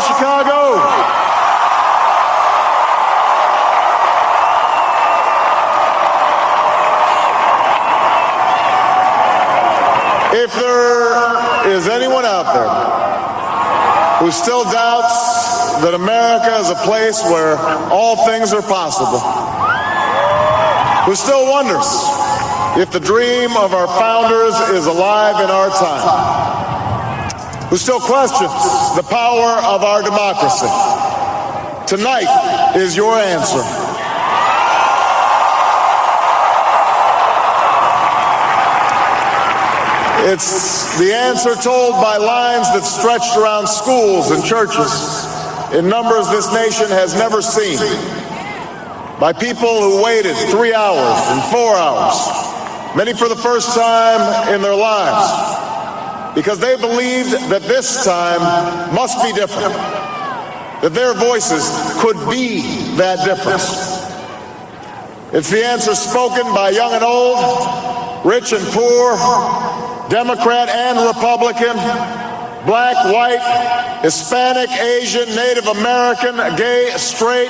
Chicago. If there is anyone out there who still doubts that America is a place where all things are possible, who still wonders if the dream of our founders is alive in our time, who still questions the power of our democracy, tonight is your answer. It's the answer told by lines that stretched around schools and churches in numbers this nation has never seen, by people who waited 3 hours and 4 hours, many for the first time in their lives, because they believed that this time must be different, that their voices could be that difference. It's the answer spoken by young and old, rich and poor, Democrat and Republican, black, white, Hispanic, Asian, Native American, gay, straight,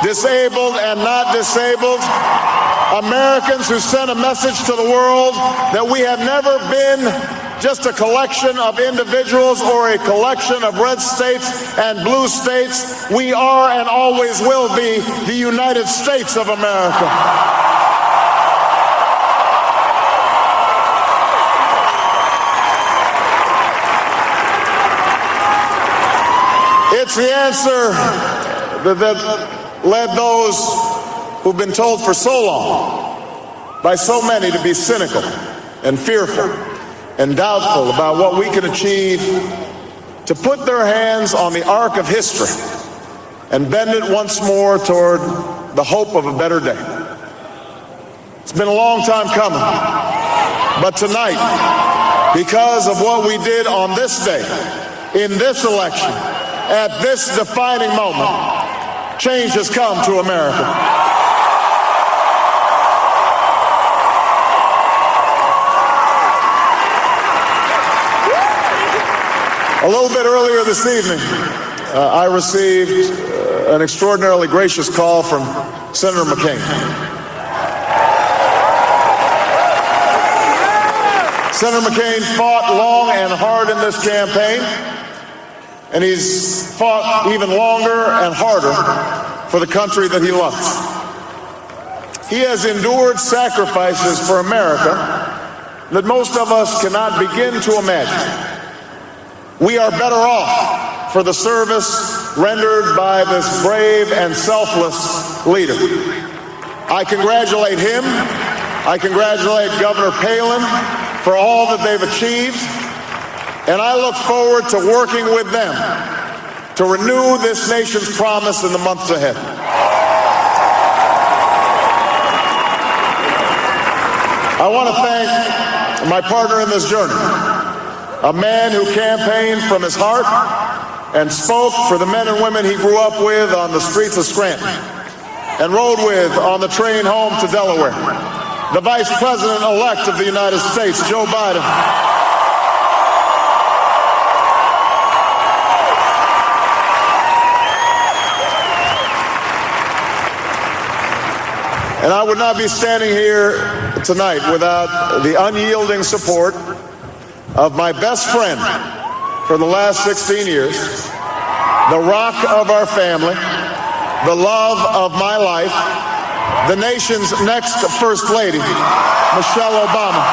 disabled and not disabled, Americans who sent a message to the world that we have never been just a collection of individuals or a collection of red states and blue states. We are and always will be the United States of America. It's the answer that led those who've been told for so long by so many to be cynical and fearful and doubtful about what we can achieve, to put their hands on the arc of history and bend it once more toward the hope of a better day. It's been a long time coming, but tonight, because of what we did on this day, in this election, at this defining moment, change has come to America. A little bit earlier this evening, I received an extraordinarily gracious call from Senator McCain. Senator McCain fought long and hard in this campaign, and he's fought even longer and harder for the country that he loves. He has endured sacrifices for America that most of us cannot begin to imagine. We are better off for the service rendered by this brave and selfless leader. I congratulate him. I congratulate Governor Palin for all that they've achieved. And I look forward to working with them to renew this nation's promise in the months ahead. I want to thank my partner in this journey, a man who campaigned from his heart and spoke for the men and women he grew up with on the streets of Scranton and rode with on the train home to Delaware, the Vice President-elect of the United States, Joe Biden. And I would not be standing here tonight without the unyielding support of my best friend for the last 16 years, the rock of our family, the love of my life, the nation's next First Lady, Michelle Obama.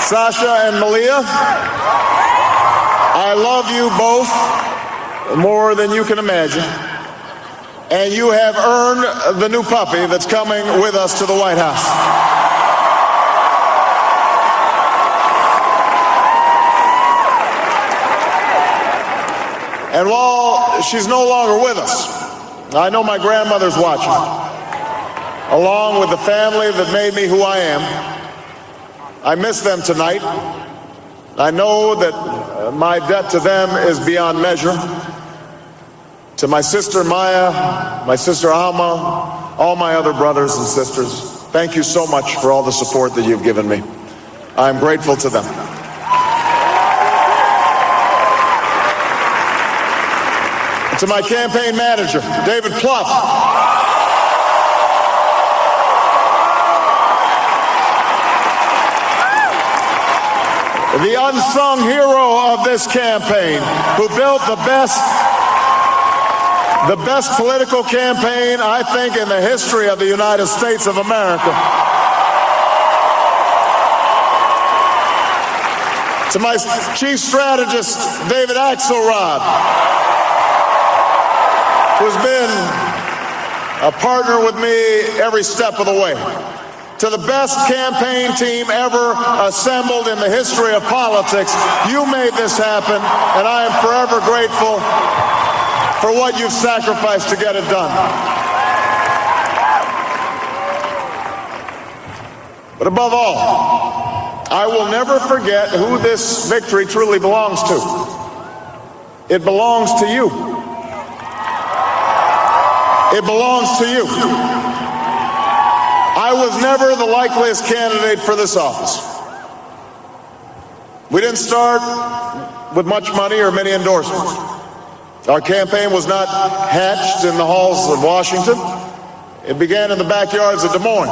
Sasha and Malia, I love you both more than you can imagine, and you have earned the new puppy that's coming with us to the White House. And while she's no longer with us, I know my grandmother's watching, along with the family that made me who I am. I miss them tonight. I know that my debt to them is beyond measure. To my sister Maya, my sister Alma, all my other brothers and sisters, Thank you so much for all the support that you've given me. I am grateful to them. To my campaign manager, David Plouffe. The unsung hero of this campaign, who built the best political campaign, I think, in the history of the United States of America. To my chief strategist, David Axelrod, who's been a partner with me every step of the way. To the best campaign team ever assembled in the history of politics, you made this happen, and I am forever grateful for what you've sacrificed to get it done. But above all, I will never forget who this victory truly belongs to. It belongs to you. It belongs to you. I was never the likeliest candidate for this office. We didn't start with much money or many endorsements. Our campaign was not hatched in the halls of Washington. It began in the backyards of Des Moines,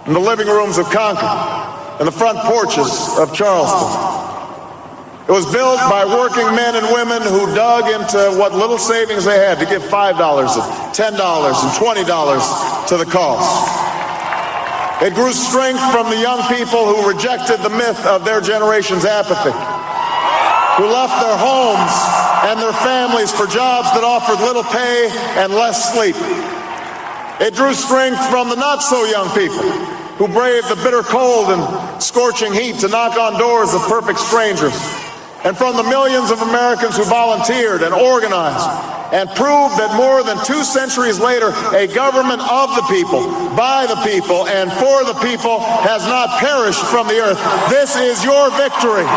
in the living rooms of Concord, and the front porches of Charleston. It was built by working men and women who dug into what little savings they had to give $5 and $10 and $20 to the cause. It grew strength from the young people who rejected the myth of their generation's apathy, who left their homes and their families for jobs that offered little pay and less sleep. It drew strength from the not-so-young people who braved the bitter cold and scorching heat to knock on doors of perfect strangers, and from the millions of Americans who volunteered and organized and proved that more than 2 centuries later, a government of the people, by the people, and for the people has not perished from the earth. This is your victory.